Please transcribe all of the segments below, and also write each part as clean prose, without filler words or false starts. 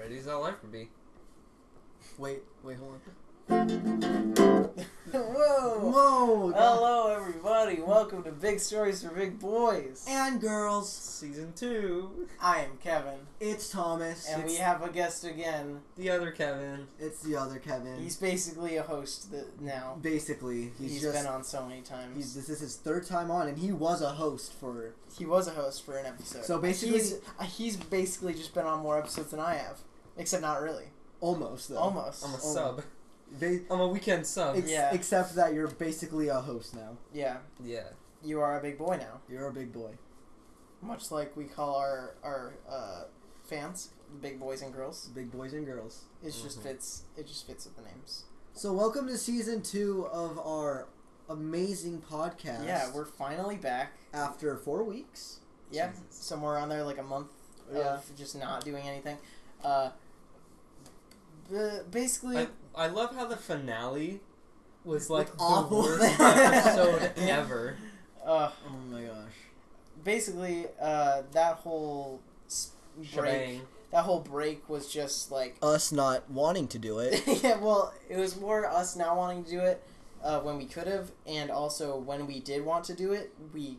Ready as I'll ever be. Wait, hold on. Whoa! Whoa! Hello, everybody. Welcome to Big Stories for Big Boys. And girls. Season 2. I am Kevin. It's Thomas. And we have a guest again. The other Kevin. It's the other Kevin. He's basically a host now. Basically. He's just been on so many times. This is his third time on, and he was a host for... He was a host for an episode. So basically... He's basically just been on more episodes than I have. Except not really. Almost, though. Almost. I'm a sub. I'm a weekend sub. Yeah. Except that you're basically a host now. Yeah. Yeah. You are a big boy now. You're a big boy. Much like we call our fans, big boys and girls. Big boys and girls. It just fits with the names. So welcome to season 2 of our amazing podcast. Yeah, we're finally back. After 4 weeks. Yeah, Jesus. somewhere around there, like a month of just not doing anything. Basically... I love how the finale was like the awful. worst episode ever. Oh my gosh. Basically, that whole Shebang. break was just like... Us not wanting to do it. Yeah, well, it was more us not wanting to do it when we could have, and also when we did want to do it, we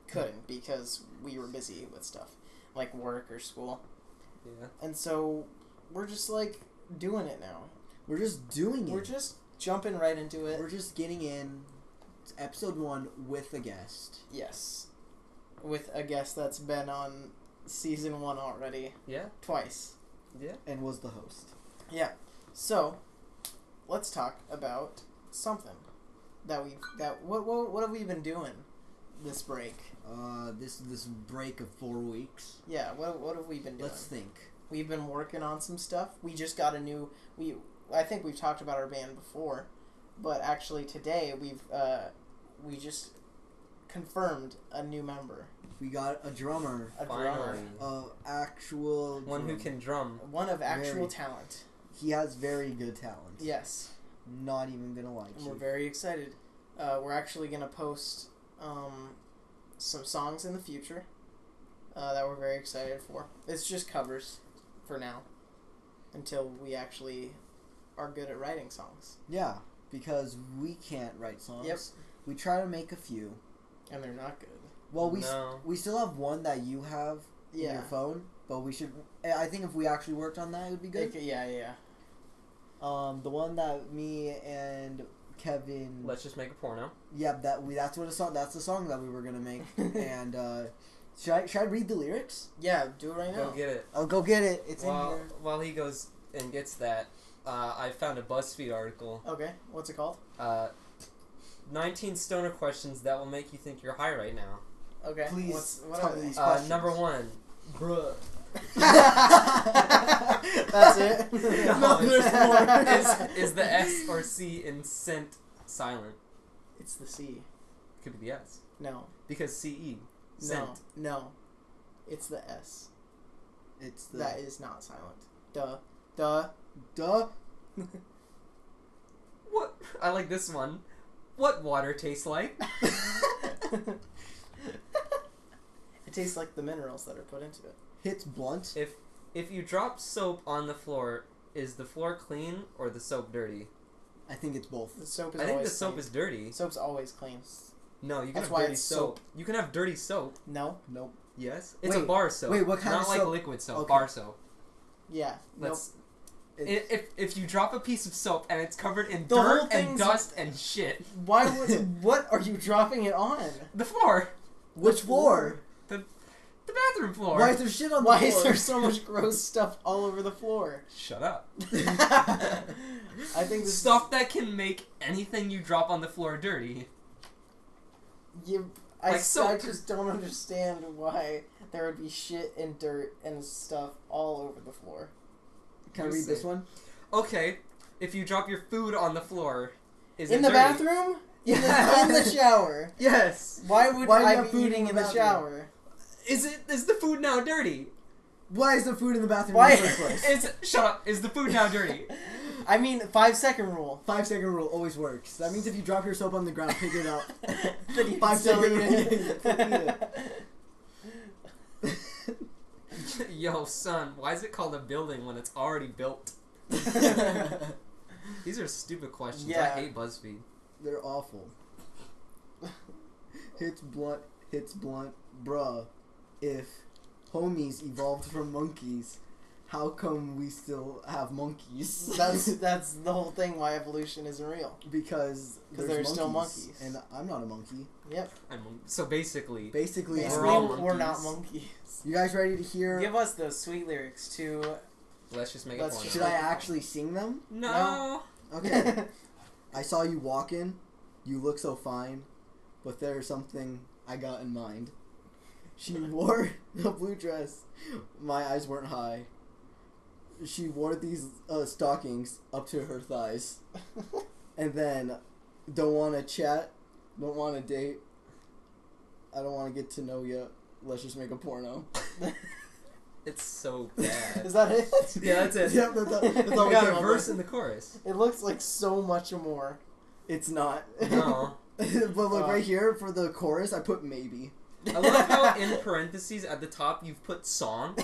couldn't because we were busy with stuff, like work or school. Yeah. And so, we're just like doing it now. We're just doing it. We're just jumping right into it. We're just getting in. It's episode 1 with a guest. Yes. With a guest that's been on season 1 already. Yeah. Twice. Yeah. And was the host. Yeah. So, let's talk about something what have we been doing this break? This break of 4 weeks. Yeah, what have we been doing? Let's think. We've been working on some stuff. We just got I think we've talked about our band before, but actually today we just confirmed a new member. We got a drummer. Finally. Actual One who can drum. One of actual talent. He has very good talent. Yes. Not even gonna lie to you. We're very excited. We're actually gonna post some songs in the future that we're very excited for. It's just covers for now until we actually are good at writing songs. Yeah, because we can't write songs. Yep. We try to make a few. And they're not good. Well, No. we still have one that you have in your phone, but we should... I think if we actually worked on that, it would be good. Yeah. The one that me and Kevin... Let's just make a porno. Yeah, that's the song that we were gonna make. And should I read the lyrics? Yeah, do it right now. Go get it. I'll go get it. It's in here. While he goes and gets that, I found a BuzzFeed article. Okay, what's it called? 19 stoner questions that will make you think you're high right now. Okay. Please what tell are me they? these questions. Number 1. Bruh. That's it? No, there's more. Is the S or C in scent silent? It's the C. Could be the S. No. Because CE. Scent. No. It's the S. It's the... That is not silent. Duh. What? I like this one. What water tastes like? It tastes like the minerals that are put into it. Hits blunt. If you drop soap on the floor, is the floor clean or the soap dirty? I think it's both. The soap is I think always the soap clean. is dirty. Soap's always clean. No, you can That's have why dirty it's soap. You can have dirty soap. No. Nope. Yes. It's a Wait, bar soap. wait, what kind Not of like soap? liquid soap. Okay. Bar soap. Yeah. Let's. It's- If you drop a piece of soap and it's covered in The whole dirt and thing's- dust and shit, Why would... What are you dropping it on? the floor, Which floor? the bathroom floor. Why is there shit on the Why floor? is there so much gross stuff all over the floor? Shut up. I think this Stuff that can make anything you drop on the floor dirty. I soap. just don't understand why there would be shit and dirt and stuff all over the floor. Can I read this one? Okay, if you drop your food on the floor, is In it the dirty? bathroom? In the shower? Yes. Why would Why do you I have be food eating in in the the bathroom? shower? Is the food now dirty? Why is there food in the bathroom Why- in the first place? Shut up. Is the food now dirty? I mean, 5-second rule. 5-second rule always works. That means if you drop your soap on the ground, pick it up. Then you 5 still second eat it. rule. Yo, son, why is it called a building when it's already built? These are stupid questions. Yeah. I hate BuzzFeed. They're awful. Hits blunt, bruh. If homies evolved from monkeys, how come we still have monkeys? That's the whole thing why evolution isn't real. Because there's still monkeys. And I'm not a monkey. Yep. So basically, Basically, all we're monkeys. not monkeys. You guys ready to hear? Give us the sweet lyrics to... let's just make a Let's porno. Should I actually sing them? No. Okay. I saw you walking. You look so fine. But there's something I got in mind. She wore a blue dress. My eyes weren't high. She wore these stockings up to her thighs. And then, don't want to chat. Don't want to date. I don't want to get to know you. Let's just make a porno. It's so bad. Is that it? Yeah, that's it. Yep, that's all We we got came a up verse with. in the chorus. It looks like so much more. It's not. No. But look, right here for the chorus, I put maybe. I love how in parentheses at the top you've put song.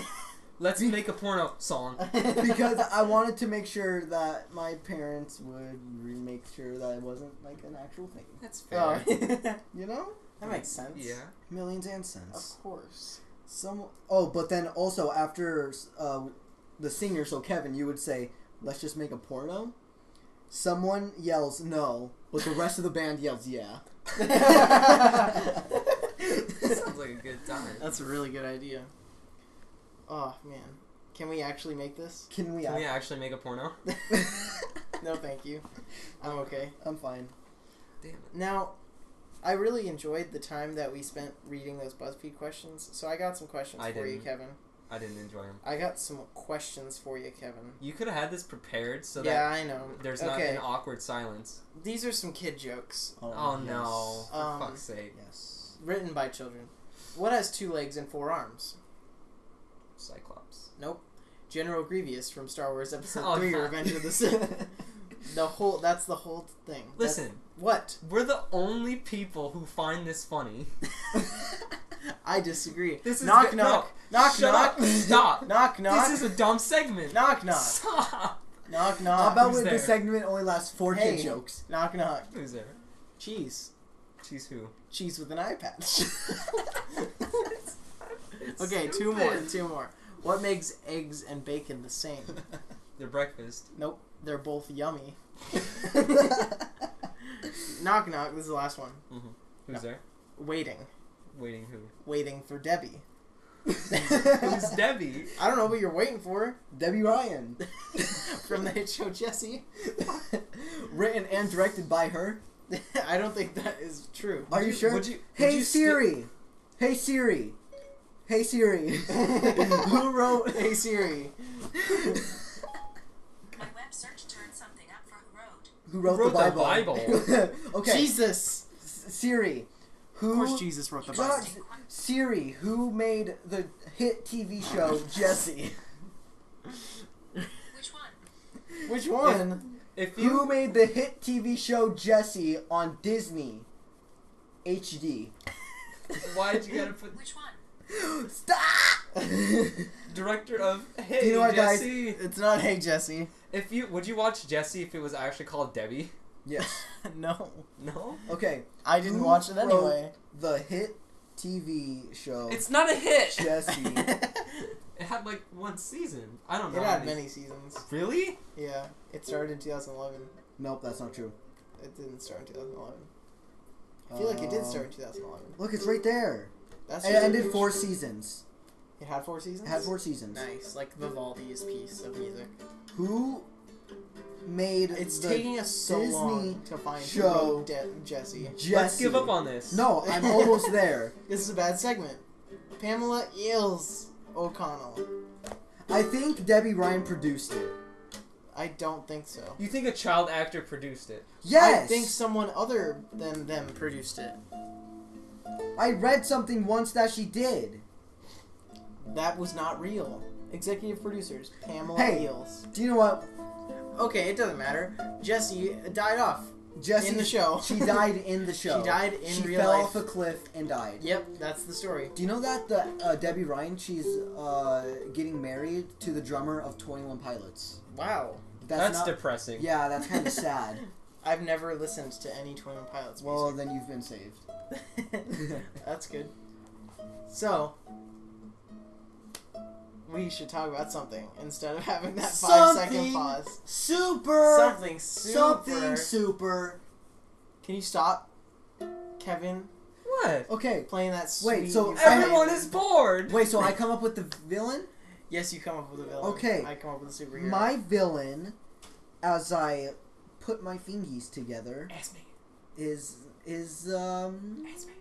Let's make a porno song. Because I wanted to make sure that my parents would make sure that it wasn't like an actual thing. That's fair. Oh. You know? That makes sense. Yeah. Millions and Of cents. course. But then also after the singer, so Kevin, you would say, let's just make a porno. Someone yells no, but the rest of the band yells yeah. Sounds like a good time. That's a really good idea. Oh, man. Can we actually make this? Can we? Can we actually make a porno? No, thank you. I'm okay. I'm fine. Damn it. Now, I really enjoyed the time that we spent reading those BuzzFeed questions, so I got some questions for you, didn't. Kevin. I didn't enjoy them. I got some questions for you, Kevin. You could have had this prepared so Yeah, that I know. there's not an awkward silence. These are some kid jokes, Oh no. For fuck's sake. Yes. written by children. What has 2 legs and 4 arms? Cyclops. Nope. General Grievous from Star Wars Episode Oh, 3, no. Revenge of the Sith. That's the whole thing. Listen. What? We're the only people who find this funny. I disagree. This is knock, good- knock. no, Knock, shut knock. up. Stop. Knock, knock. This is a dumb segment. Knock, knock. Stop. Knock, How knock. about Who's when there? this segment only lasts 4 Hey. kid jokes? Knock, knock. Who's there? Cheese. She's who? Cheese with an eye patch. It's Okay, stupid. 2 more. What makes eggs and bacon the same? Their breakfast. Nope. They're both yummy. Knock, knock. This is the last one. Mm-hmm. Who's No. there? Waiting. Waiting who? Waiting for Debbie. Who's Debbie? I don't know, but you're waiting for her. Debbie Ryan. From the hit show Jessie. Written and directed by her. I don't think that is true. Are you sure? would you Hey skip- Siri. Hey Siri. Hey Siri. Who wrote? Hey Siri. My web search turned something up for Who wrote wrote the the Bible? Okay. Jesus. Siri. Who? Of course Jesus wrote the God, Bible. Siri. Who made the hit TV show Jessie? Which one? Which one? If Who you made the hit TV show Jessie on Disney HD? why'd you gotta put Which one? Stop! director of Hey You know what, guys? Jesse? It's not Hey Jessie. If you would you watch Jesse if it was actually called Debbie? Yes. No. No. Okay. I didn't Who watch it wrote anyway. The hit TV show It's not a hit. Jessie. It had like 1 season. I don't know. It how had many seasons. Really? Yeah. It started in 2011. Nope, that's not true. It didn't start in 2011. I feel like it did start in 2011. Look, it's right there. That's It really ended true. 4 seasons. It had 4 seasons? It had 4 seasons. Nice. Like Vivaldi's piece of music. Who made It's the taking us so Disney long to find show who wrote Jessie. Jessie? Let's give up on this. No, I'm almost there. This is a bad segment. Pamela Eels O'Connell. I think Debbie Ryan produced it. I don't think so. You think a child actor produced it? Yes! I think someone other than them produced it. I read something once that she did. That was not real. Executive producers, Pamela Hey. Eels. Do you know what? Okay, it doesn't matter. Jessie died off. Jesse in the show. She died in the show. She died in she real fell life. off a cliff and died. Yep, that's the story. Do you know that the Debbie Ryan, she's getting married to the drummer of 21 Pilots? Wow. That's not, depressing. Yeah, that's kind of sad. I've never listened to any 21 Pilots music. Well, then you've been saved. That's good. So, we should talk about something instead of having that 5-second pause. Super. Something super. Something super. Can you stop, Kevin, What? Okay. playing that sweet... Wait, so Everyone is bored. Wait, so I come up with the villain? Yes, you come up with a villain. Okay. I come up with a superhero. My villain, as I put my fingies together, Ask me. is Ask me.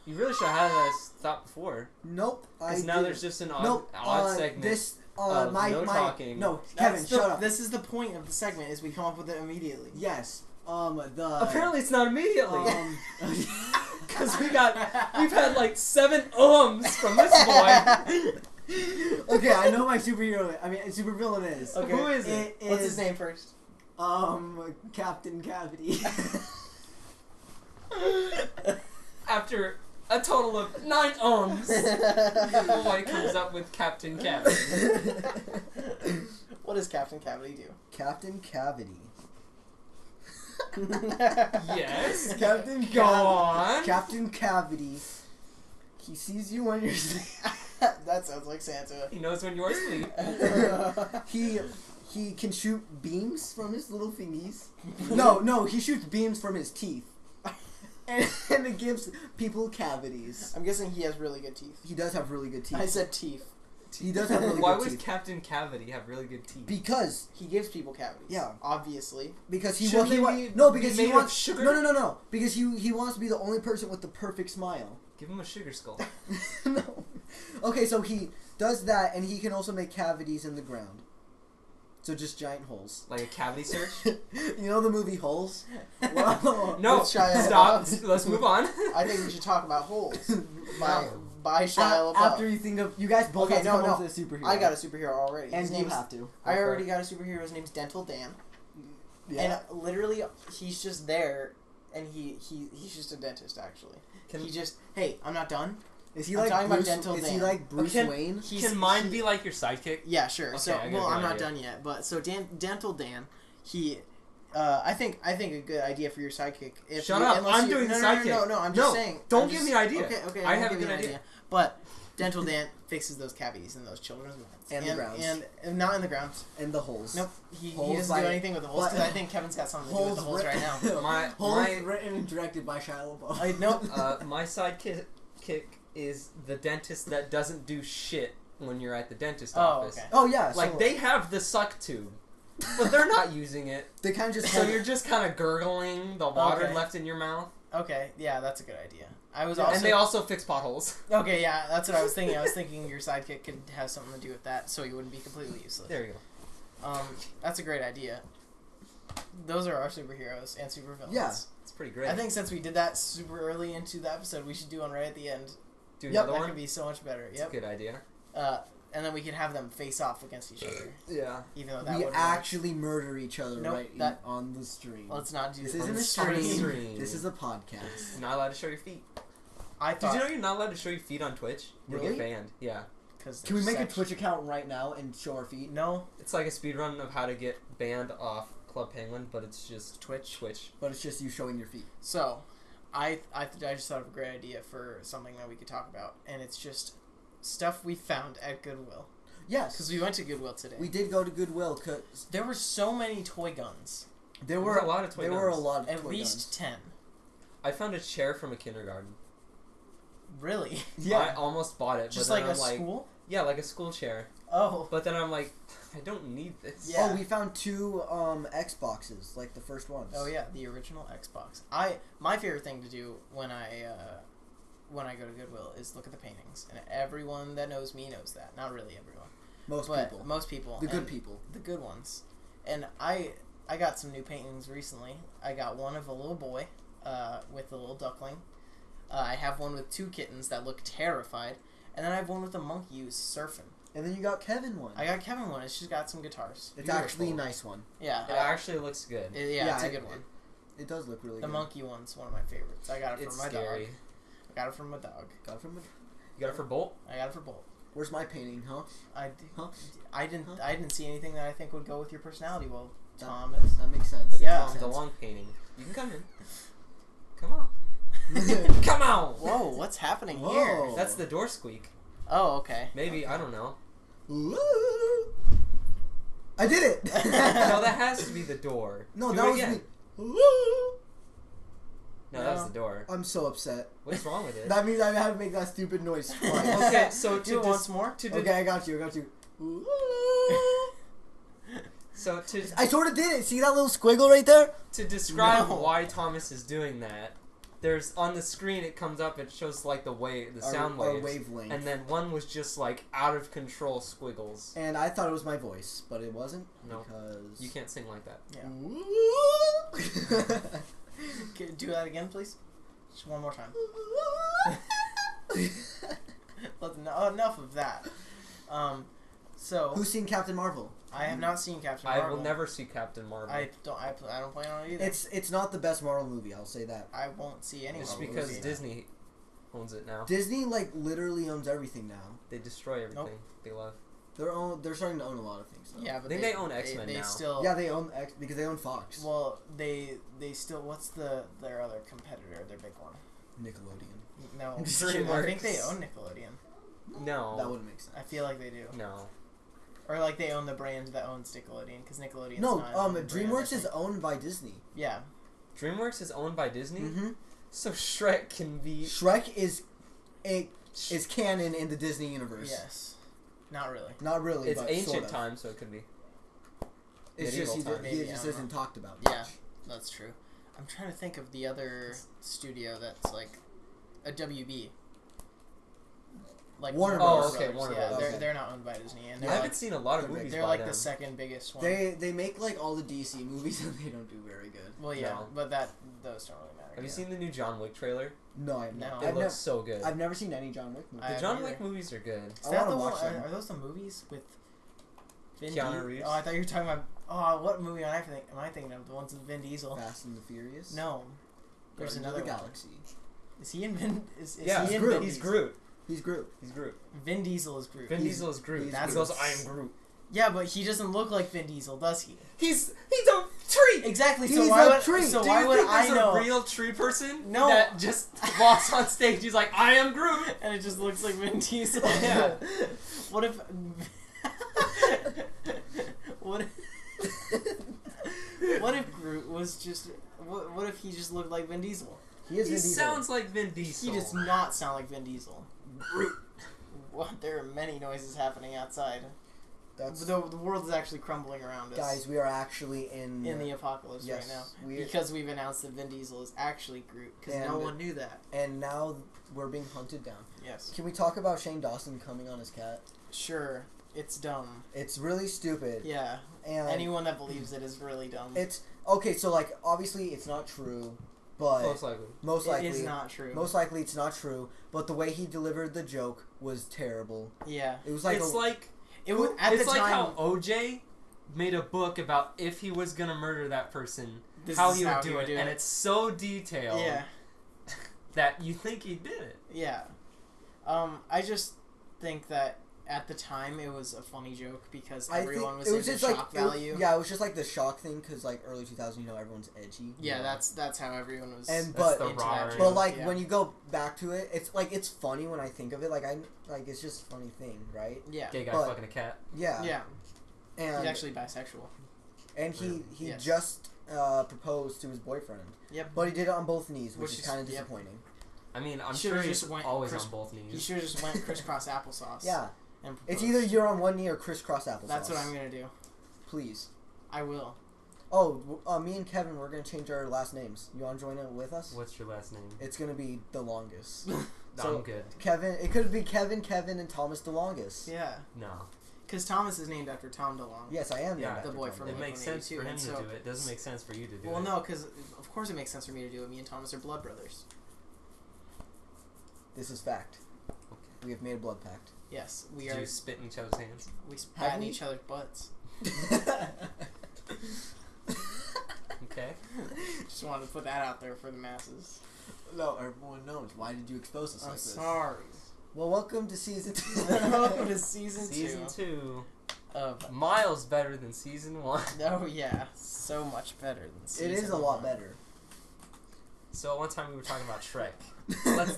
You really should have had us stop before. nope. Because now there's just an odd, segment. This of my no talking. no That's Kevin, the- shut up. This is the point of the segment, is we come up with it immediately. Yes. The Apparently it's not immediately. Because we've had 7 from this boy. Okay, I know my superhero. I mean, supervillain is. Okay. Who is it? What's his name first? Captain Cavity. After a total of 9 the boy comes up with Captain Cavity. What does Captain Cavity do? Captain Cavity. Yes. Captain Go on. Captain Cavity. He sees you when you're asleep. That sounds like Santa. He knows when you're asleep. He can shoot beams from his little fingies. No, he shoots beams from his teeth. And it gives people cavities. I'm guessing he has really good teeth. He does have really good teeth. I said teeth. He does have really Why good would teeth. Captain Cavity have really good teeth? Because He gives people cavities. Yeah. Obviously. he Shouldn't they be because made he of wants sugar? No. Because he wants to be the only person with the perfect smile. Give him a sugar skull. No. Okay, so he does that, and he can also make cavities in the ground. So just giant holes. Like a cavity search? You know the movie Holes? Wow. No, Let's try it. stop. Let's move on. I think we should talk about holes. by A- Shia LaBeouf. after you think of you guys both Okay, have to no, come no. up with a superhero. I got a superhero already. and His you name's, have to. I already got a superhero. His name's Dental Dan. Yeah. And literally, he's just there, and he's just a dentist, actually. Can, He just, hey, I'm not done. Is he I'm like talking about Bruce? Dental Is Dan. he like Bruce Can- Wayne? can mine be like your sidekick? Yeah, sure. Okay, So, I got well, a good I'm not idea. done yet, but so Dental Dan, he, I think a good idea for your sidekick. If Shut you, up, unless I'm you, doing no, the no, sidekick. No, no, I'm just No, saying. don't I'm give just- me an idea. Okay, I won't have a give you good an idea. But Dental Dan fixes those cavities in those children's mouths. And the grounds. And not in the grounds. And the holes. Nope. He Holes doesn't do by- anything with the holes, but- because I think Kevin's got something to do with the holes right now. My written and directed by Shia LaBeouf. Nope. my sidekick is the dentist that doesn't do shit when you're at the dentist office. Okay. Oh yeah, Like so they have the suck tube, but they're not using it. they kind of just So you're just kind of gurgling the water Okay. left in your mouth. Okay, yeah, that's a good idea. I was Yeah, also... And they also fix potholes. Okay, yeah, that's what I was thinking. I was thinking your sidekick could have something to do with that, so he wouldn't be completely useless. There you go. That's a great idea. Those are our superheroes and supervillains. Yeah. It's pretty great. I think since we did that super early into the episode, we should do one right at the end. Do Yep, another That one. could be so much better. It's Yep. a good idea. And then we could have them face off against each other, Yeah. even though that we would actually murder each other Nope, right that- on the stream. Let's not do This that. isn't On a the stream. stream. This is a podcast. You're not allowed to show your feet. I Did thought you know you're not allowed to show your feet on Twitch? You'll Really? get banned. Yeah. because Can we make a Twitch account right now and show our feet? No, It's like a speedrun of how to get banned off Club Penguin, but it's just Twitch. But it's just you showing your feet. So, I just thought of a great idea for something that we could talk about, and it's just stuff we found at Goodwill. Yes. Because we went to Goodwill today. We did go to Goodwill because There were so many toy guns. there There's were a lot of toy There were a guns. lot of At toy least 10. I found a chair from a kindergarten. Really? guns. Yeah. I almost bought it, Just but like then a I'm like, school? yeah, like a school chair. Oh. But then I'm like, I don't need this. Yeah. Oh, we found 2 Xboxes, like the first ones. Oh yeah, the original Xbox. My favorite thing to do when I go to Goodwill is look at the paintings, and everyone that knows me knows that. Not really everyone, Most but people. most people. The good and people. The good ones. And I got some new paintings recently. I got one of a little boy with a little duckling. I have one with 2 kittens that look terrified, and then I have one with a monkey who's surfing. And then you got Kevin one. I got Kevin one. It's just got some guitars. It's actually a nice one. Yeah. It actually looks good. Yeah, it's a good one. It does look really The good. monkey one's one of my favorites. I got it It's from my scary. dog. I got it from my dog. Got it from. You got it for Bolt? I got it for Bolt. Where's my painting, huh? I didn't Huh? I didn't see anything that I think would go with your personality well, That- Thomas. That makes sense. Yeah. The long painting. You can come in. Come on. Come on. Whoa, what's happening Whoa. here? That's the door squeak. Oh, okay. Maybe, I don't know. Ooh. I did it. No, that has to be the door. No, Do that it was again. me. Ooh. No, that was the door. I'm so upset. What's wrong with it? That means I had to make that stupid noise twice. Okay, so Do it once more. Okay, I got you. Ooh. So to I sort of did it. See that little squiggle right there? to describe No. why Thomas is doing that, there's on the screen it comes up. It shows like the sound Our waves, wavelength. and then one was just like out of control squiggles. And I thought it was my voice, but it wasn't. No. Because You can't sing like that. Yeah. Ooh. Can you do that again, please? Just one more time. Enough of that. So Who's seen Captain Marvel? I have not seen Captain I Marvel. will never see Captain Marvel. I don't plan on it either. It's not the best Marvel movie. I'll say that. I won't see any. Just Marvel because movie. Disney owns it now. Disney literally owns everything now. They destroy everything Nope. they love. They're starting to own a lot of things. Though. Yeah, but I think they own X-Men they now. Still, Yeah, they own X because they own Fox. Well, they still. What's their other competitor? Their big one. Nickelodeon. No, DreamWorks. I think they own Nickelodeon. No. That wouldn't make sense. I feel like they do. No. Or like they own the brand that owns Nickelodeon, because Nickelodeon's No, not owned brand, DreamWorks I is think. owned by Disney. Yeah. DreamWorks is owned by Disney, Mm-hmm. so Shrek can be. Shrek is canon in the Disney universe. Yes. Not really. Not really. It's but ancient sort of. times, so it could be. It's Medieval just times. he Maybe, just I don't isn't know. talked about. Yeah, much. that's true. I'm trying to think of the other studio that's like a WB. Like Warner Oh, Brothers. okay, Brothers. Warner Yeah, Brothers. they're not owned by Disney, and I they're haven't like, seen a lot of they're movies they're by like them. the second biggest one. They make all the DC movies and they don't do very good. Well, yeah, No. but those don't really matter. Have you yeah. seen the new John Wick trailer? No, I've No. not. It looks so good. I've never seen any John Wick movies. I The haven't John Wick either. movies are good. Is I that wanna the one? watch them. Are those the movies with Keanu Reeves? Oh, I thought you were talking about. Oh, what movie am I thinking of? The ones with Vin Diesel? Fast and the Furious. No, there's Guardians of another the one. Galaxy. Is he in Vin? Is Yeah, he in Groot. Vin He's Diesel? Groot. He's Groot. He's Groot. Vin Diesel is Groot. Vin Diesel is Groot. he's He Groot. goes, I am Groot. Yeah, but he doesn't look like Vin Diesel, does he? He's a tree. Exactly. He's So why a would tree. so Do why you would think I there's know? a real tree person No. that just walks on stage? He's like, I am Groot. And it just looks like Vin Diesel. Yeah. What if? what if? What if Groot was just? What if he just looked like Vin Diesel? He is He Vin Diesel. sounds like Vin Diesel. He does not sound like Vin Diesel. Groot. What? There are many noises happening outside. That's The world is actually crumbling around us. guys. We are actually in in the apocalypse yes, right now we- because we've announced that Vin Diesel is actually Groot because no And- one knew that. and now we're being hunted down. Yes. Can we talk about Shane Dawson coming on his cat? Sure. It's dumb. It's really stupid. Yeah. And Anyone that believes it is really dumb. it's okay. So obviously it's not true, but Most likely. most likely It is not true. Most likely it's not true, but the way he delivered the joke was terrible. Yeah. It was like It's like It was at it's the like time. how OJ made a book about if he was gonna murder that person, This how is he would how do it, and it's so detailed Yeah. that you think he did it. Yeah. I just think that at the time it was a funny joke because everyone was into shock value. Yeah, it was just like the shock thing because early 2000, everyone's edgy. Yeah, that's how everyone was. And That's but the into raw that but joke, yeah. when you go back to it, it's funny when I think of it. It's just a funny thing, right? Yeah. Gay guy But- fucking a cat. Yeah. Yeah. And He's actually bisexual. and he Yes. just proposed to his boyfriend, Yep. but he did it on both knees, which Which is is- kind of yep. disappointing. I mean, I'm Should've sure he's just went always Chris- on both He knees. should have just went crisscross applesauce. Yeah, And it's proposed. either you're on one knee or crisscross applesauce. That's what I'm gonna do. Please. I will. Oh, me and Kevin, we're gonna change our last names. You wanna join it with us? What's your last name? It's gonna be the longest. I'm good. Kevin, it could be Kevin, and Thomas DeLongest. Yeah. No. Because Thomas is named after Tom DeLonge. Yes, I am. Yeah, named after the boy Tom from It DeLongest. makes sense for him and to so- do it. It doesn't make sense for you to do Well, it. no, because of course it makes sense for me to do it. Me and Thomas are blood brothers. This is fact. We have made a blood pact. Yes, we Did are. you spit in each other's hands? We spat Have in we? each other's butts. Okay. Just wanted to put that out there for the masses. No, everyone knows. Why did you expose us I'm like this? sorry. Well, welcome to season 2. Welcome to season Season 2 2. of. Miles better than season 1. Oh yeah, so much better than season. It is a lot 1. better. So one time we were talking about Shrek.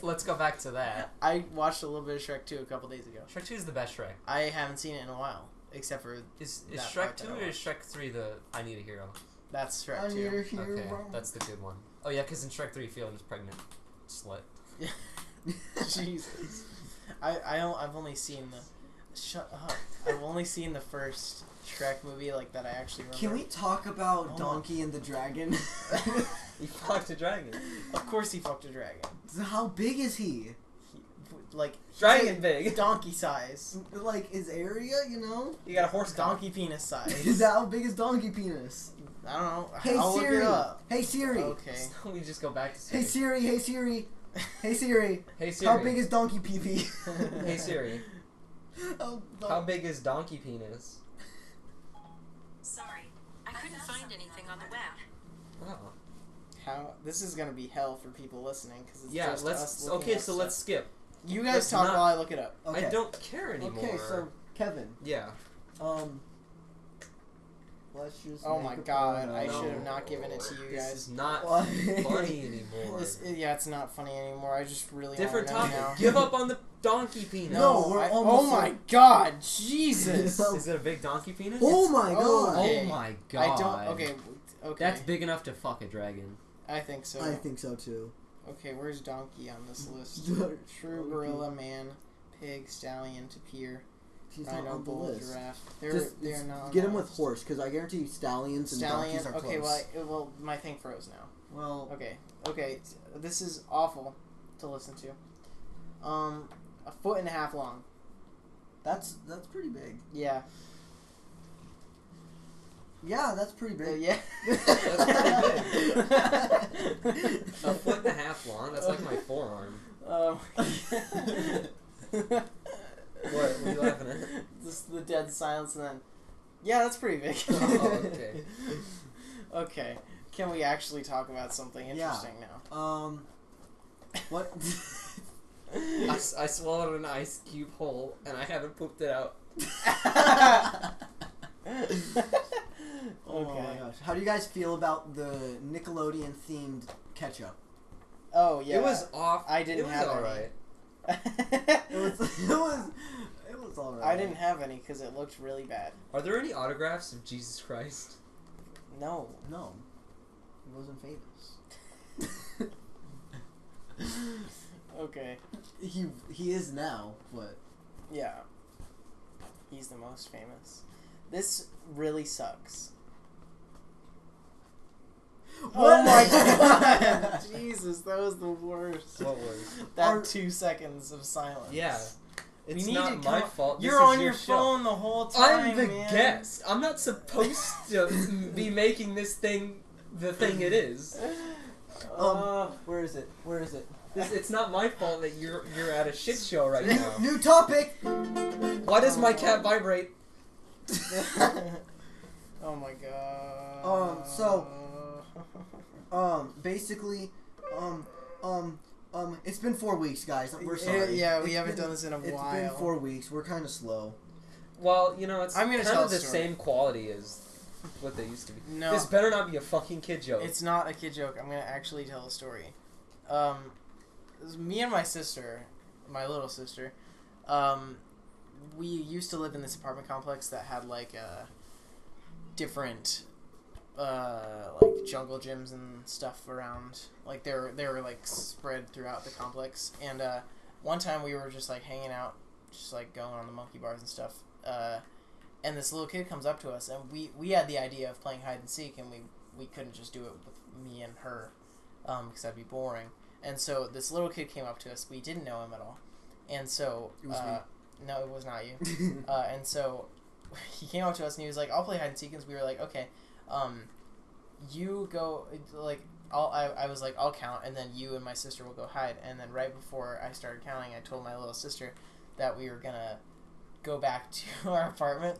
Let's go back to that. I watched a little bit of Shrek 2 a couple days ago. Shrek 2 is the best Shrek. I haven't seen it in a while, except for Is that Shrek part 2 that I or is watched. Shrek 3 the I Need a Hero? That's Shrek I 2. need a hero. Okay, that's the good one. Oh yeah, because in Shrek 3 Fiona's pregnant. Slut. Jesus. I've only seen the. Shut up. I've only seen the first Shrek movie like that I actually remember. Can we talk about Oh. Donkey and the Dragon? He fucked a dragon. Of course he fucked a dragon. How big is he? He, like Dragon big. donkey size. Like his area, you know? You got a horse Donkey penis size. Is that how big is Donkey Penis? I don't know. Hey I'll Siri. Look it up. Hey Siri. Okay. We just go back to Hey Siri. Siri. Hey Siri. Hey Siri. Hey Siri. How big is Donkey PP? Hey Siri. How big is donkey penis? Sorry, I couldn't find anything on the web. Oh. How this is gonna be hell for people listening because it's Yeah, just let's. us looking Okay, up so stuff. let's skip. You guys let's talk not- while I look it up. Okay. I don't care anymore. Okay, so Kevin, Yeah. let's just. Oh make my a god, photo. I should have not given it to you This guys. is not Why? funny anymore. Yeah, it's not funny anymore. I just really Different wanna know topic. now. Give up on the donkey penis. No, we're oh almost my there. god, Jesus! Is it a big donkey penis? Oh my Oh, god! okay. Oh my god. I don't. Okay, okay. That's big enough to fuck a dragon. I think so. I think so too. Okay, where's donkey on this list? Donkey. True gorilla, man, pig, stallion, tapir, He's not rhino, on the bull, list. giraffe. Just They're not. on get the him with list. horse, because I guarantee you stallions and Stallion. donkeys are Okay, close. well, my thing froze now. Well, Okay. This is awful to listen to. 1.5 foot long. that's pretty big. Yeah. Yeah, that's pretty big. Yeah. A foot and a half long? That's like my forearm. What are you laughing at? Just the dead silence and then. Yeah, that's pretty big. Oh, okay. Okay. Can we actually talk about something interesting now? What? I swallowed an ice cube whole and I haven't pooped it out. Oh my gosh. How do you guys feel about the Nickelodeon themed ketchup? Oh yeah. It was off. I didn't it was have any. alright. It was alright. I didn't have any because it looked really bad. Are there any autographs of Jesus Christ? No. No. He wasn't famous. Okay. He is now, but Yeah. He's the most famous. This really sucks. What? Oh my god! Jesus, that was the worst. What was? That 2 seconds of silence. Yeah. It's need not to my come- fault. This You're is on your show. phone the whole time. I'm the man. guest. I'm not supposed to be making this thing the thing it is. where is it? Where is it? It's not my fault that you're at a shit show right now. New topic. Why does my cat vibrate? Oh my god. So, basically, it's been 4 weeks, guys. We're sorry. Yeah, we It's haven't been- done this in a It's while. been 4 weeks. We're kind of slow. Well, you know, it's I'm gonna kind tell of a the story. same quality as what they used to be. No. This better not be a fucking kid joke. It's not a kid joke. I'm gonna actually tell a story. It was me and my sister, my little sister, we used to live in this apartment complex that had like different like jungle gyms and stuff around. Like they were like spread throughout the complex. And one time we were just like hanging out, just like going on the monkey bars and stuff. And this little kid comes up to us, and we had the idea of playing hide and seek, and we couldn't just do it with me and her, because that'd be boring. And so this little kid came up to us. We didn't know him at all, and so It was me. no, it was not you. And so he came up to us and he was like, "I'll play hide and seek." And we were like, "Okay, you go." Like, I was like, "I'll count," and then you and my sister will go hide. And then right before I started counting, I told my little sister, that we were gonna go back to our apartment.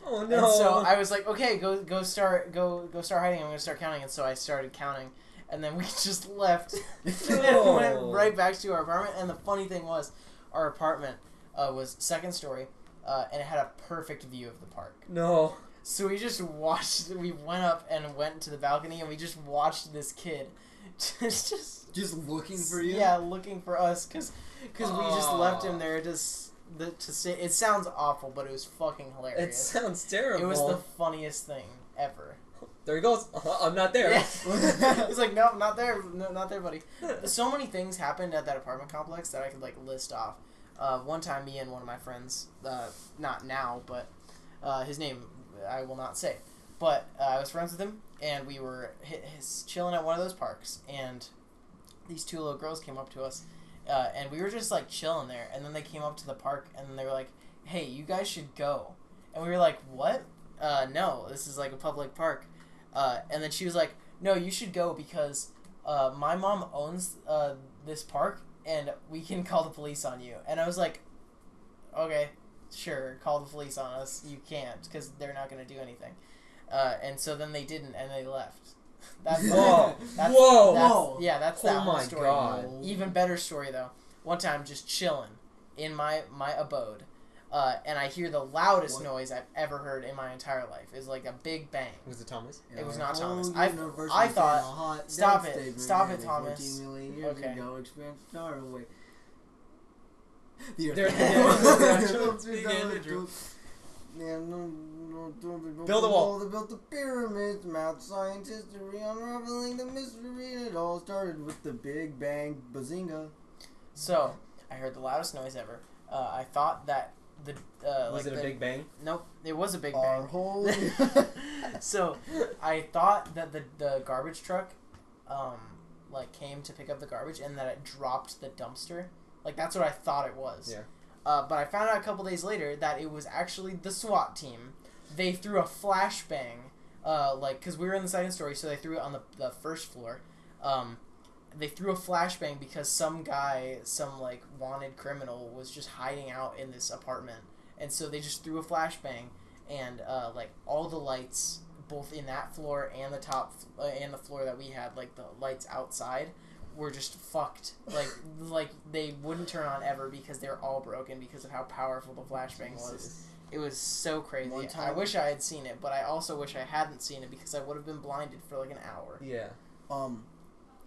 Oh And no! so I was like, okay, go start hiding. I'm gonna start counting. And so I started counting, and then we just left and went right back to our apartment. And the funny thing was, our apartment was second story, and it had a perfect view of the park. No. So we just watched. We went up and went to the balcony, and we just watched this kid, just looking for you. Yeah, looking for us, cause we just left him there to say. It sounds awful, but it was fucking hilarious. It sounds terrible. It was the funniest thing ever. There he goes. I'm not there. Yeah. He's like, no, not there, no, not there, buddy. So many things happened at that apartment complex that I could like list off. One time, me and one of my friends, not now, but his name I will not say, but I was friends with him, and we were chilling at one of those parks, and these two little girls came up to us, and we were just like chilling there, and then they came up to the park, and they were like, "Hey, you guys should go," and we were like, "What? No, this is like a public park," and then she was like, "No, you should go because my mom owns this park, and we can call the police on you," and I was like, "Okay. Sure, call the police on us. You can't, because they're not going to do anything." And so then they didn't, and they left. That's Whoa! that's, Whoa! That's, yeah, that's that Oh whole my story. God. Even better story, though. One time, just chilling in my abode, and I hear the loudest noise I've ever heard in my entire life. It's like a big bang. Was it Thomas? It was not Thomas. I thought... Stop it, Thomas. 14 million years Okay. ago, expand far away. Build a wall. They built the pyramids, mad science history, unraveling the mystery, and it all started with the Big Bang Bazinga. So, I heard the loudest noise ever. I thought that the... Was it a big bang? Nope, it was a big Our bang. whole... So, I thought that the garbage truck, like, came to pick up the garbage, and that it dropped the dumpster. Like, that's what I thought it was. Yeah. But I found out a couple days later that it was actually the SWAT team. They threw a flashbang, because we were in the second story, so they threw it on the first floor. They threw a flashbang because some guy, some, like, wanted criminal was just hiding out in this apartment. And so they just threw a flashbang, and, like, all the lights, both in that floor and the top, and the floor that we had, like, the lights outside, were just fucked. Like they wouldn't turn on ever because they were all broken because of how powerful the flashbang was. It was so crazy. I wish I had seen it, but I also wish I hadn't seen it because I would have been blinded for like an hour. Yeah.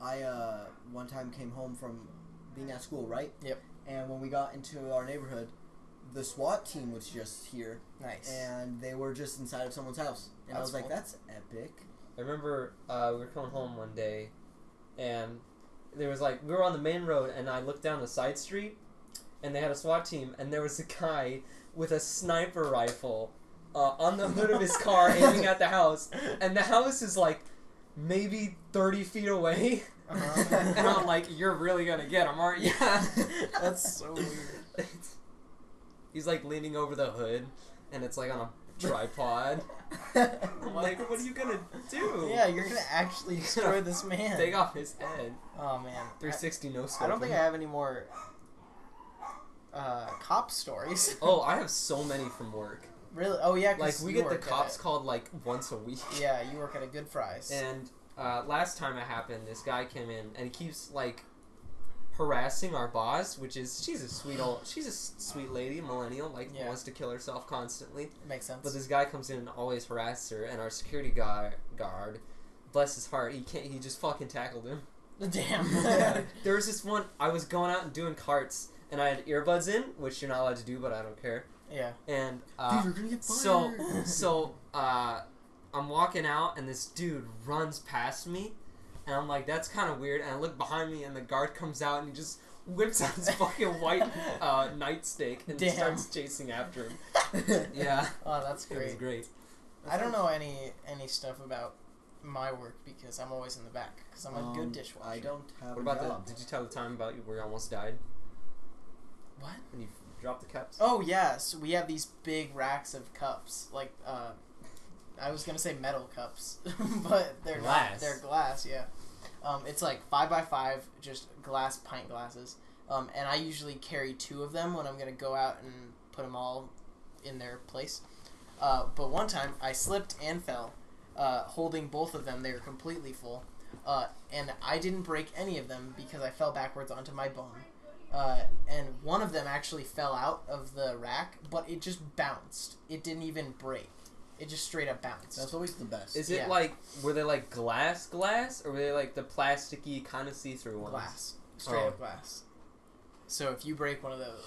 I one time came home from being at school, right? Yep. And when we got into our neighborhood, the SWAT team was just here. Nice. And they were just inside of someone's house. And I was like, that's epic. I remember we were coming home one day, and there was like, we were on the main road, and I looked down the side street, and they had a SWAT team, and there was a guy with a sniper rifle on the hood of his car aiming at the house, and the house is like maybe 30 feet away. And I'm like, you're really gonna get him, aren't you? That's so weird. He's like leaning over the hood, and it's like on a tripod. I'm like, what are you gonna do? Yeah, you're gonna actually destroy this man. Take off his head. Oh man, 360 no scope. I don't think I have any more cop stories. Oh, I have so many from work. Really? Oh yeah, 'cause like we you get the work cops called like once a week. Yeah, you work at a Good Fries. And last time it happened, this guy came in and he keeps like harassing our boss, which is she's a sweet lady, millennial, like wants to kill herself constantly. Makes sense. But this guy comes in and always harasses her, and our security guard, bless his heart, he just fucking tackled him. Damn. There was this one, I was going out and doing carts, and I had earbuds in, which you're not allowed to do, but I don't care. Yeah. And dude, you're gonna get fired. So I'm walking out, and this dude runs past me, and I'm like, that's kind of weird. And I look behind me, and the guard comes out, and he just whips out his fucking white nightstick and starts chasing after him. Yeah. Oh, that's great. It was great. I don't know any stuff about my work because I'm always in the back because I'm a good dishwasher. I don't have What about a job. did you tell the time about where you almost died? What? When you dropped the cups? Oh, yes. We have these big racks of cups. Like, I was going to say metal cups, but they're glass. Not. They're glass, yeah. It's like 5x5, just glass pint glasses. And I usually carry 2 of them when I'm gonna go out and put them all in their place. But one time I slipped and fell, holding both of them. They were completely full, and I didn't break any of them because I fell backwards onto my bum. And one of them actually fell out of the rack, but it just bounced. It didn't even break. It just straight up bounced. That's always the best. Is it like, were they like glass, or were they like the plasticky kind of see-through ones? Glass. Straight up glass. So if you break one of those,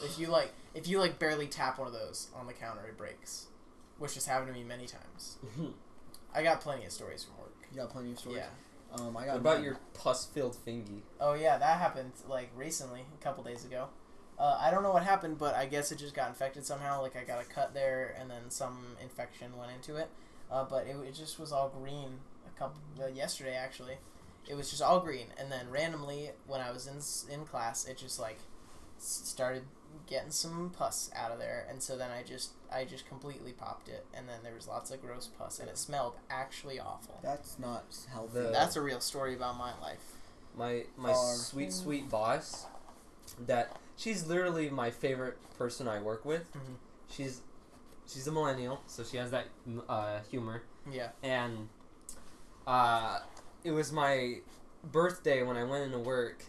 if you barely tap one of those on the counter, it breaks. Which has happened to me many times. I got plenty of stories from work. You got plenty of stories? Yeah. What about your pus-filled fingy? Oh yeah, that happened like recently, a couple days ago. I don't know what happened, but I guess it just got infected somehow. Like I got a cut there, and then some infection went into it. But it just was all green. Yesterday actually, it was just all green, and then randomly when I was in class, it just like started getting some pus out of there, and so then I just completely popped it, and then there was lots of gross pus, and it smelled actually awful. That's not healthy. That's a real story about my life. My sweet boss, she's literally my favorite person I work with. Mm-hmm. She's a millennial, so she has that humor. Yeah. And it was my birthday when I went into work.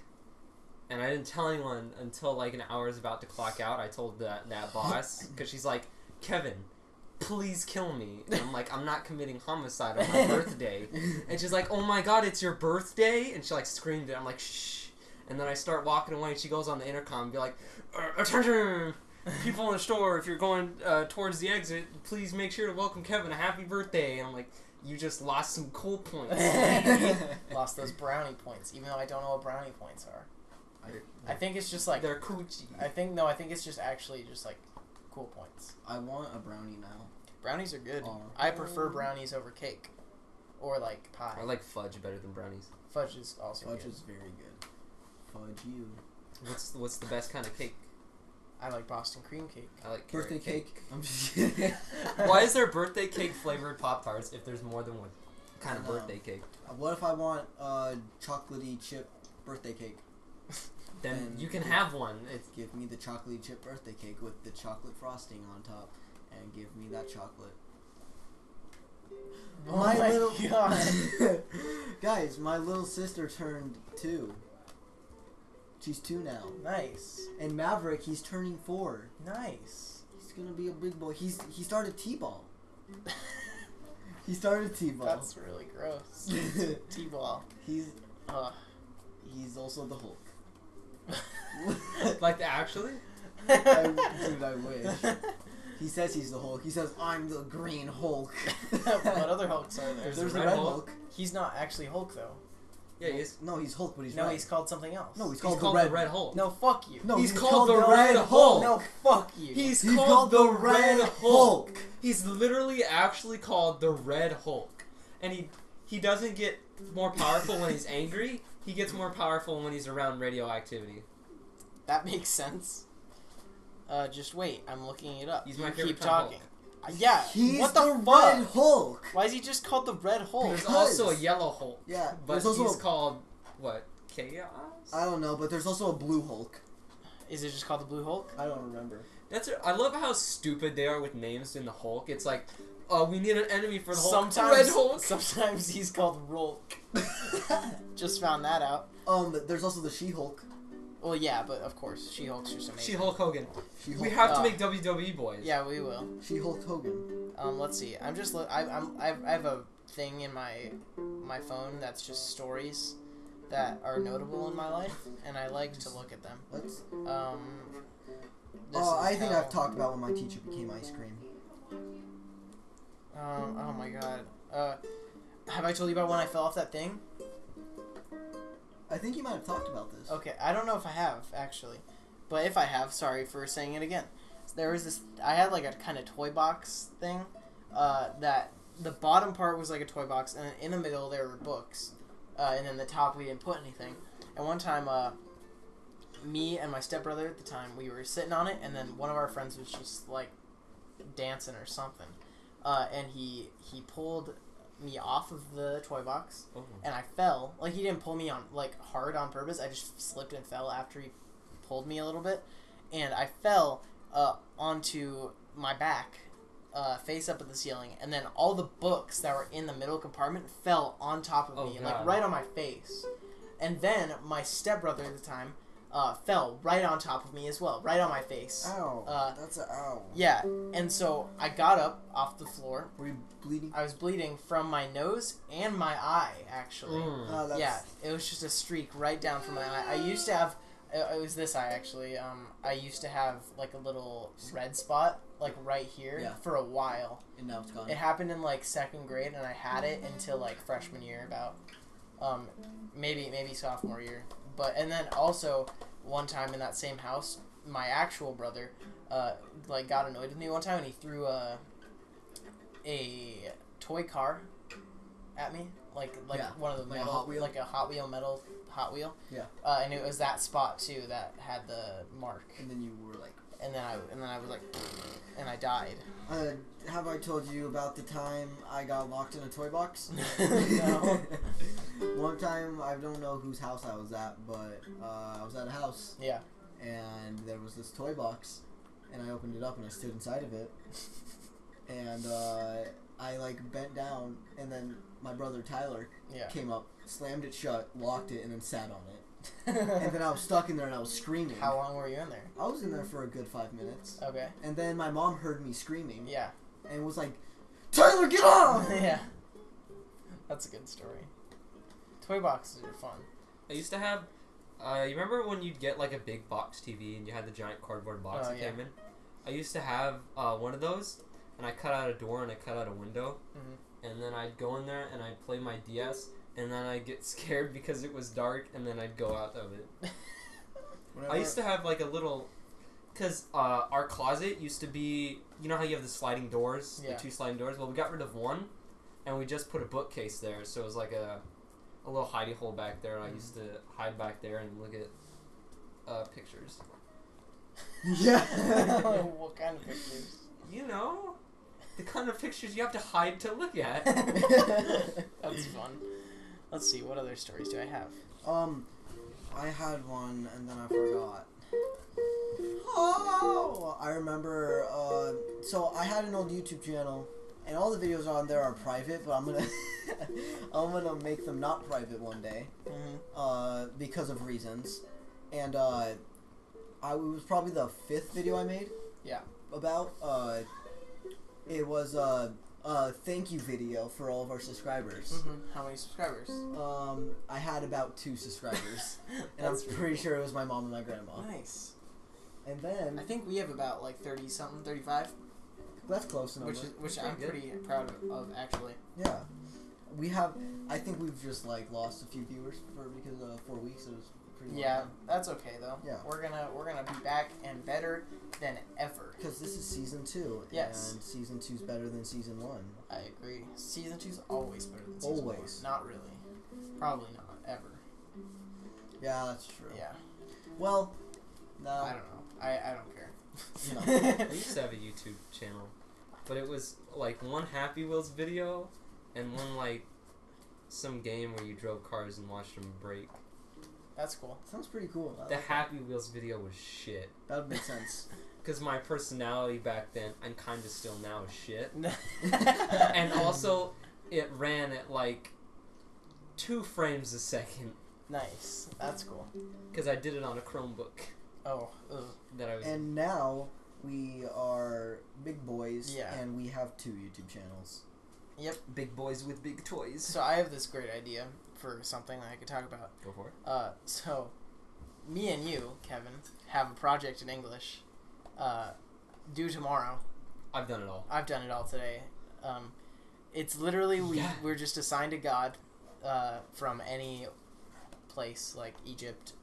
And I didn't tell anyone until like an hour was about to clock out. I told that boss, because she's like, Kevin, please kill me. And I'm like, I'm not committing homicide on my birthday. And she's like, oh my god, it's your birthday? And she like screamed it. I'm like, shh. And then I start walking away, and she goes on the intercom and be like, attention, people in the store, if you're going towards the exit, please make sure to welcome Kevin a happy birthday. And I'm like, you just lost some cool points. Lost those brownie points, even though I don't know what brownie points are. I think it's just like they're coochie. I think it's just actually just like cool points. I want a brownie now. Brownies are good. I prefer brownies over cake, or like pie. I like fudge better than brownies. Fudge is also Fudge good. is very good. Fudge you. What's the best kind of cake? I like Boston cream cake. I like birthday cake. I'm just kidding. Why is there birthday cake flavored Pop-Tarts if there's more than one kind of birthday cake? What if I want chocolatey chip birthday cake? Then you can have one. Give me the chocolatey chip birthday cake with the chocolate frosting on top, and give me that chocolate. Oh my god. Guys, my little sister turned 2. She's 2 now. Nice. And Maverick, he's turning 4. Nice. He's gonna be a big boy. He started T-ball. He started T-ball. That's really gross. T-ball. He's also the Hulk. Like actually? Dude, I wish. He says he's the Hulk. He says, I'm the Green Hulk. What other Hulks are there? There's the Red Hulk. He's not actually Hulk, though. Yeah, he is. No, he's Hulk, but he's No, red. he's called something else. No, he's called the Red Hulk. No, fuck you. No, he's called the Red Hulk. No, fuck you. He's called the Red Hulk. Hulk. He's literally actually called the Red Hulk. And he doesn't get more powerful when he's angry. He gets more powerful when he's around radioactivity. That makes sense. Just wait. I'm looking it up. He's my You favorite keep kind of talking. Yeah. He's what the the fuck? Red Hulk. Why is he just called the Red Hulk? There's Because- also a Yellow Hulk. Yeah, But there's also he's called, what, Chaos? I don't know, but there's also a Blue Hulk. Is it just called the Blue Hulk? I don't remember. I love how stupid they are with names in the Hulk. It's like, we need an enemy for the Hulk. Sometimes, Red Hulk. Sometimes he's called Rolk. Just found that out. There's also the She-Hulk. Well, yeah, but of course, She-Hulk's just amazing. She-Hulk Hogan. She-Hulk. We have to make WWE boys. Yeah, we will. She-Hulk Hogan. Let's see. I have a thing in my phone that's just stories that are notable in my life, and I like to look at them. Let's. I think I've talked about when my teacher became ice cream. Oh my god. Have I told you about when I fell off that thing? I think you might have talked about this. Okay, I don't know if I have, actually. But if I have, sorry for saying it again. There was this, I had like a kind of toy box thing, that the bottom part was like a toy box, and then in the middle there were books, and then the top we didn't put anything. And one time, me and my stepbrother at the time, we were sitting on it, and then one of our friends was just like dancing or something, and he pulled me off of the toy box, and I fell. Like, he didn't pull me on like hard on purpose. I just slipped and fell after he pulled me a little bit, and I fell onto my back, face up at the ceiling, and then all the books that were in the middle compartment fell on top of me, like right on my face. And then my stepbrother at the time fell right on top of me as well, right on my face. Ow. That's an ow. Yeah, and so I got up off the floor. Were you bleeding? I was bleeding from my nose and my eye, actually. Oh, that's... Yeah, it was just a streak right down from my eye. I used to have... It was this eye, actually. I used to have, like, a little red spot, like, right here for a while. And now it's gone. It happened in, like, 2nd grade, and I had it until, like, freshman year, about... maybe sophomore year. And then also, one time in that same house, my actual brother, like, got annoyed with me one time, and he threw a toy car at me, like one of the like metal, a Hot Wheel? like a Hot Wheel metal Hot Wheel. Yeah. And it was that spot too that had the mark. And then you were like... And then I was like, and I died. Have I told you about the time I got locked in a toy box? No. One time, I don't know whose house I was at, but I was at a house. Yeah. And there was this toy box, and I opened it up and I stood inside of it. And I like bent down, and then my brother Tyler came up, slammed it shut, locked it, and then sat on it. And then I was stuck in there and I was screaming. How long were you in there? I was in there for a good 5 minutes. Okay. And then my mom heard me screaming. Yeah. And was like, "Tyler, get off!" Yeah. That's a good story. Toy boxes are fun. I used to have... you remember when you'd get like a big box TV and you had the giant cardboard box that came in? I used to have one of those, and I cut out a door and I cut out a window. Mm-hmm. And then I'd go in there and I'd play my DS, and then I'd get scared because it was dark, and then I'd go out of it. I used to have like a little... Because our closet used to be... You know how you have the sliding doors? Yeah. The 2 sliding doors? Well, we got rid of one, and we just put a bookcase there, so it was like a little hidey hole back there, and I used to hide back there and look at pictures. Yeah. What kind of pictures? You know, the kind of pictures you have to hide to look at. That's fun. Let's see, what other stories do I have? I had one and then I forgot. Oh, I remember. So I had an old YouTube channel, and all the videos on there are private, but I'm gonna make them not private one day, because of reasons. And it was probably the 5th video I made. Yeah. About it was thank you video for all of our subscribers. How many subscribers? I had about 2 subscribers, and I'm pretty sure it was my mom and my grandma. Nice. And then I think we have about like 30 something, 35, that's close enough. which I'm pretty proud of actually. Yeah, we have. I think we've just like lost a few viewers because 4 weeks. It was pretty long time. That's okay though. Yeah, we're gonna be back and better than ever. Because this is season 2. Yes. And season 2's better than season 1. I agree. Season 2's always better than season 1. Always. Not really. Probably not ever. Yeah, that's true. Yeah. Well, no. I don't know. I don't care. No. I used to have a YouTube channel, but it was like one Happy Wheels video and one like some game where you drove cars and watched them break. That's cool. Sounds pretty cool. The Happy Wheels video was shit. That would make sense. Because my personality back then, and kind of still now, is shit. And also, it ran at like 2 frames a second. Nice. That's cool. Because I did it on a Chromebook. Oh. Ugh. That I was. And now we are big boys, Yeah. and we have 2 YouTube channels. Yep. Big boys with big toys. So I have this great idea for something that I could talk about. Go for it. So me and you, Kevin, have a project in English due tomorrow. I've done it all. I've done it all today. It's literally we're just assigned a god from any place like Egypt,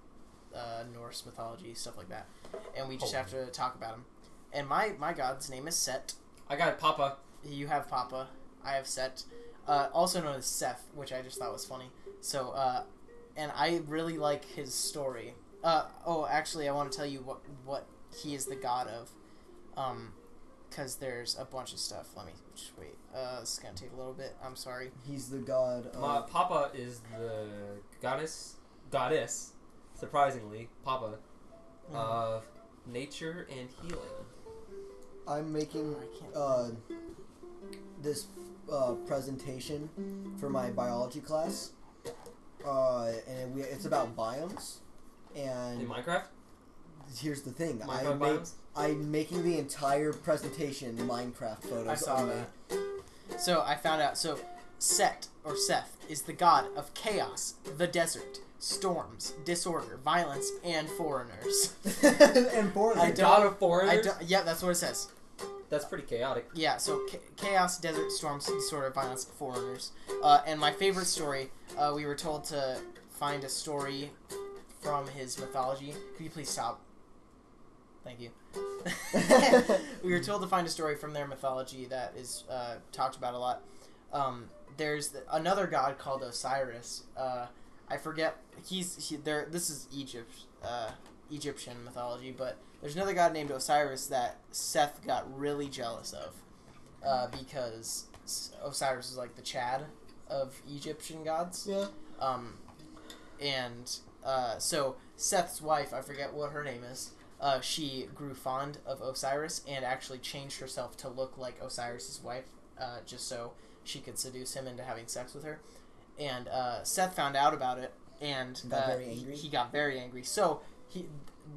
Norse mythology, stuff like that, and we just have to talk about him. And my god's name is Set. I got it, Papa. You have Papa. I have Set, also known as Seth, which I just thought was funny. So, and I really like his story. Actually, I want to tell you what he is the god of, because there's a bunch of stuff. Let me just wait. This is gonna take a little bit. I'm sorry. He's the god of... Papa is the goddess. Surprisingly, Papa Nature and healing. I'm making this presentation for my biology class, and it's about biomes. And In Minecraft? here's the thing: Minecraft biomes? I'm making the entire presentation Minecraft photos. I saw only. that. So I found out. So Seth is the god of chaos, the desert, storms, disorder, violence, and foreigners. And for I The don't- god of foreigners? Yeah, that's what it says. That's pretty chaotic. Yeah, so chaos, desert, storms, disorder, violence, foreigners. And my favorite story, we were told to find a story from his mythology. Could you please stop? Thank you. We were told to find a story from their mythology that is talked about a lot. There's another god called Osiris. I forget. This is Egyptian mythology, but there's another god named Osiris that Seth got really jealous of because Osiris is like the Chad of Egyptian gods. Yeah. So Seth's wife, I forget what her name is, she grew fond of Osiris and actually changed herself to look like Osiris's wife, just so she could seduce him into having sex with her. And Seth found out about it and Got very angry? He got very angry. So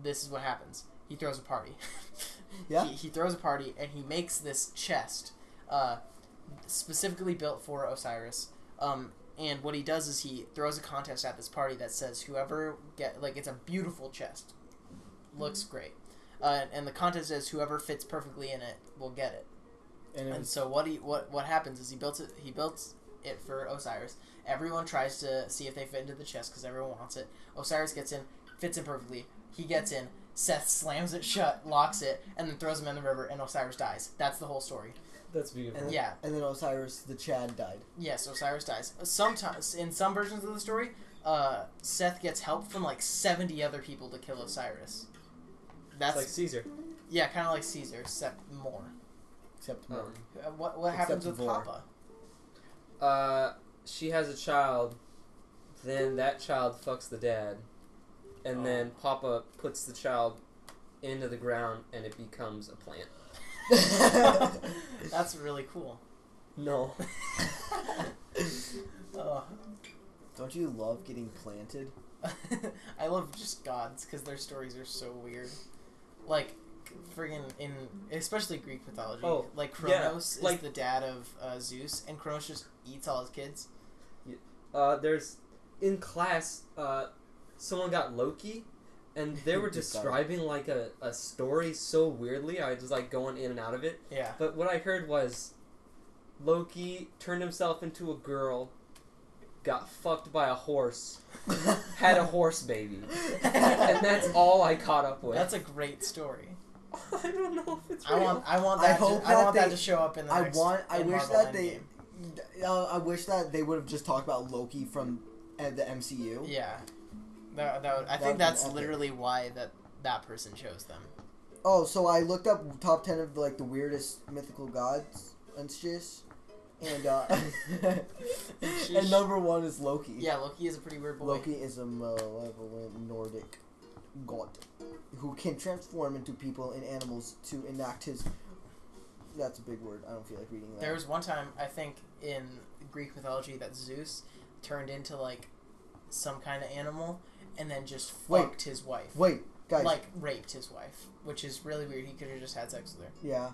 this is what happens. He throws a party. Yeah. He throws a party and he makes this chest specifically built for Osiris. And what he does is he throws a contest at this party that says whoever it's a beautiful chest. Looks great. And the contest says whoever fits perfectly in it will get it. And so what happens is he built it for Osiris. Everyone tries to see if they fit into the chest because everyone wants it. Osiris gets in, fits in perfectly. He gets in. Seth slams it shut, locks it, and then throws him in the river, and Osiris dies. That's the whole story. That's beautiful. And Yeah. And then Osiris, the Chad, died. Yes, Osiris dies. Sometimes, in some versions of the story, Seth gets help from like 70 other people to kill Osiris. That's It's like Caesar. yeah, kind of like Caesar, except more. Except more. What happens with Except Papa? She has a child, then that child fucks the dad, and then Papa puts the child into the ground and it becomes a plant. That's really cool. No. Don't you love getting planted? I love just gods because their stories are so weird. Like, friggin' especially Greek mythology. Oh, like Kronos yeah, like- is the dad of Zeus, and Kronos just eats all his kids. There's in class, someone got Loki, and they were describing like a story so weirdly. I was like going in and out of it. Yeah. But what I heard was Loki turned himself into a girl, got fucked by a horse, had a horse baby, and that's all I caught up with. That's a great story. I don't know if it's I real. want I that. hope I want that that they- to show up in the next. I in wish Marvel that they. Endgame. I wish that they would have just talked about Loki from the MCU. Yeah. That would, I That think would've that's been epic. literally why that person chose them. Oh, so I looked up top 10 of like the weirdest mythical gods and shit, and and number 1 is Loki. Yeah, Loki is a pretty weird boy. Loki is a malevolent Nordic god who can transform into people and animals to enact his. That's a big word. I don't feel like reading that. There was one time, I think, in Greek mythology that Zeus turned into, like, some kind of animal and then just fucked his wife. Wait, guys. Like, raped his wife, which is really weird. He could have just had sex with her. Yeah.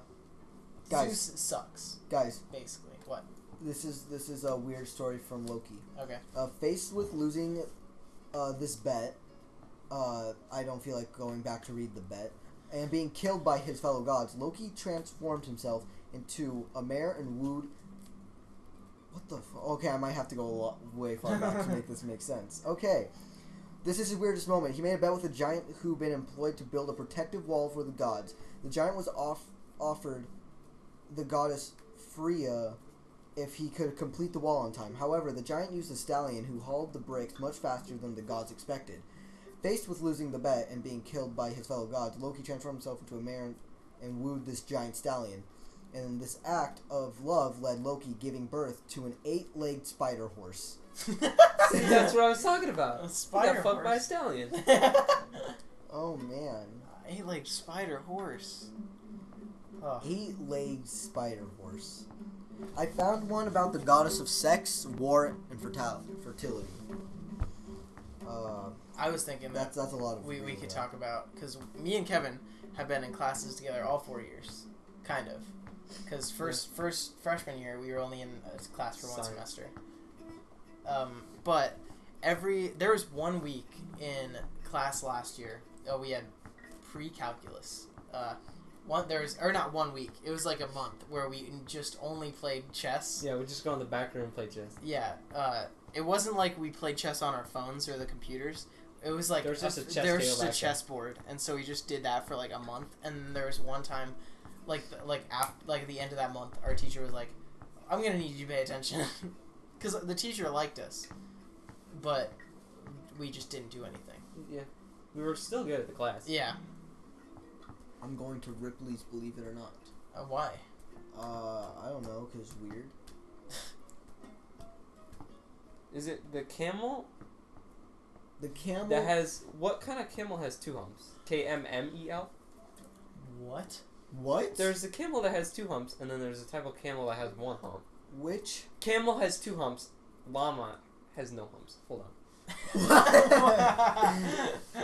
Guys. Zeus sucks, Guys, basically. What? this is a weird story from Loki. Okay. Faced with losing this bet, I don't feel like going back to read the bet, and being killed by his fellow gods, Loki transformed himself into a mare and wooed. What the okay, I might have to go way far back to make this make sense. Okay. This is his weirdest moment. He made a bet with a giant who'd been employed to build a protective wall for the gods. The giant was offered the goddess Freya if he could complete the wall on time. However, the giant used a stallion who hauled the bricks much faster than the gods expected. Faced with losing the bet and being killed by his fellow gods, Loki transformed himself into a mare and wooed this giant stallion. And this act of love led Loki giving birth to an 8-legged spider horse. See, that's what I was talking about. A spider He got fucked by a horse. stallion. Oh man. 8-legged spider horse. Oh. 8-legged spider horse. I found one about the goddess of sex, war, and fertility. I was thinking That's a lot of. we could talk about, because me and Kevin have been in classes together all 4 years, kind of. Because first freshman year we were only in a class for one semester. But there was 1 week in class last year. We had pre-calculus. Not 1 week. It was like a month where we just only played chess. Yeah, we just go in the back room and play chess. Yeah. It wasn't like we played chess on our phones or the computers. It was like there was just a chessboard, and so we just did that for like a month. And there was one time, at the end of that month, our teacher was like, "I'm gonna need you to pay attention," because the teacher liked us, but we just didn't do anything. Yeah, we were still good at the class. Yeah. I'm going to Ripley's Believe It or Not. Why? I don't know, 'cause it's weird. Is it the camel? The camel That has... What kind of camel has 2 humps? KMMEL? What? What? There's a camel that has 2 humps, and then there's a type of camel that has 1 hump. Which? Camel has 2 humps. Llama has no humps. Hold on.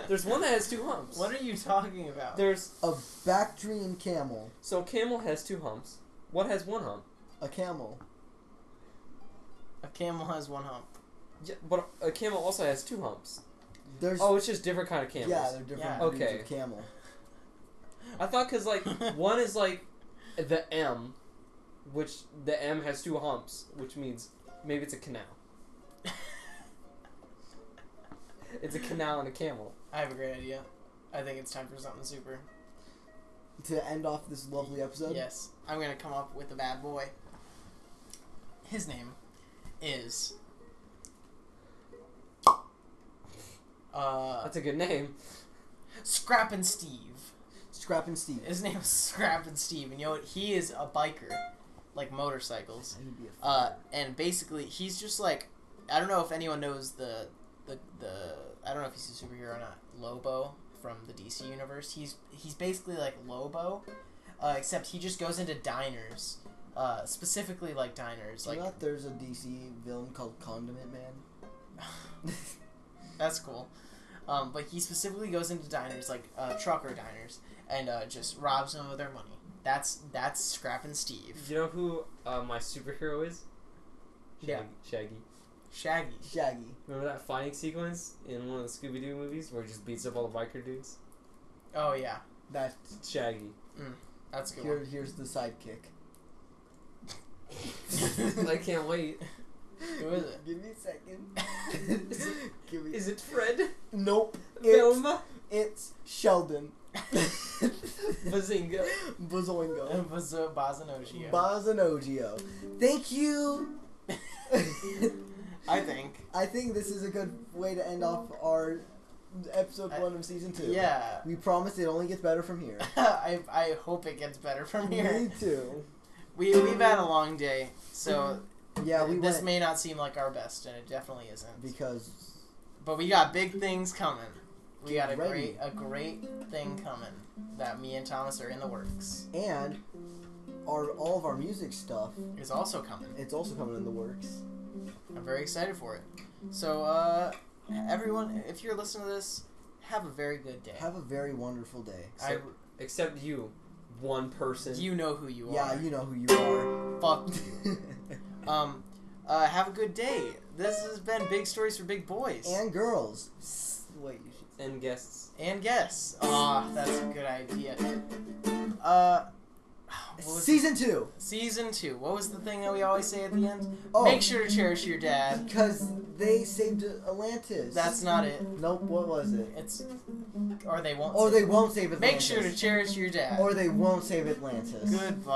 There's one that has 2 humps. What are you talking about? There's... A Bactrian camel. So camel has 2 humps. What has 1 hump? A camel. A camel has 1 hump. Yeah, but a camel also has 2 humps. There's. Oh, it's just different kind of camels. Yeah, they're different breeds Okay. of camel. I thought because, like, one is, like, the M, which the M has 2 humps, which means maybe it's a canal. It's a canal and a camel. I have a great idea. I think it's time for something super. To end off this lovely episode? Yes. I'm going to come up with a bad boy. His name is... That's a good name. Scrappin' Steve. Scrappin' Steve. His name is Scrappin' Steve, and you know what? He is a biker, like motorcycles. He'd be a And basically, he's just like, I don't know if anyone knows the I don't know if he's a superhero or not. Lobo from the DC universe. He's basically like Lobo, except he just goes into diners, specifically like diners. Do you Like know that there's a DC villain called Condiment Man? that's cool. But he specifically goes into diners, like trucker diners, and just robs them of their money. That's Scrappin' Steve. Do you know who my superhero is? Yeah. Shaggy. Shaggy. Shaggy. Remember that fighting sequence in one of the Scooby-Doo movies where he just beats up all the biker dudes? Oh yeah, That's Shaggy. that's a good one. here's the sidekick. I can't wait. Who is it? Give me a second. Give me. Is it Fred? Nope. Velma? It's Sheldon. Bazinga. Bazoingo. Bazanogio. Bazanogio. Thank you. I think. I think this is a good way to end off our episode 1 of season 2. Yeah. We promise it only gets better from here. I hope it gets better from here. Me too. We've had a long day, so Yeah, this may not seem like our best, and it definitely isn't. because But we got big things coming. We Get got ready. a great thing coming that me and Thomas are in the works. and all of our music stuff, It's also coming. it's also coming in the works. I'm very excited for it. So, everyone, if you're listening to this, have a very good day. Have a very wonderful day. Except you. One person. You know who you are. Yeah, you know who you are. Fuck you. Have a good day. This has been Big Stories for Big Boys. And girls. Wait, you should. And guests. And guests. That's a good idea. What was Season 2. Season 2. What was the thing that we always say at the end? Oh. Make sure to cherish your dad. Because they saved Atlantis. That's not it. Nope, what was it? It's... Or they won't. Or save they won't save it. Atlantis. Make sure to cherish your dad. Or they won't save Atlantis. Goodbye.